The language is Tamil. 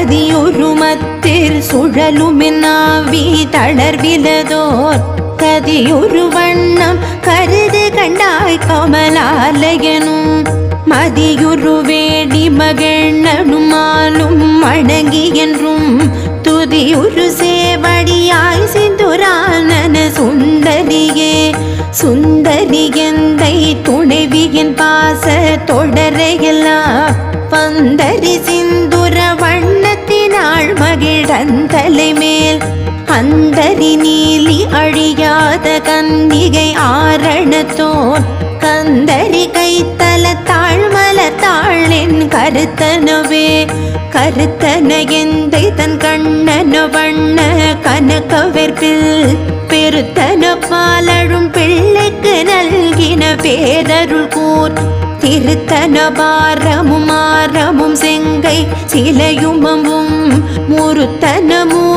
ததியுருமத்தில் சுழலுமென்னாவி தளர்விலதோர் கதியுரு வண்ணம் கருது கண்டாய் கமலாலயனும் மதியுரு வேடி மகிழ்நனுமாலும் அடங்கி என்றும் துதியுரு சேவடியாய் சிந்துரானன சுந்தரியே சுந்தரி எந்தை துணைவியின் பாச தொடரையெல்லாம் பந்தரி சிந்துர வண்ணத்தினாள் மகிழந்தலை மேல் அந்தரி நீலி அழியாத கன்னிகை ஆரணத்தோன் கந்தரி கைத்தல தாழ்மலத்தாளின் கருத்தனவே கருத்தன எந்தை தன் கண்ணன வண்ண கனகவெற்பில் பெருத்தன பாலழும் பிள்ளைக்கு நல்கின பேரருள் கூர் திருத்தன பாரமும் ஆரமும் செங்கை சிலையுமமும் முருத்தனமும்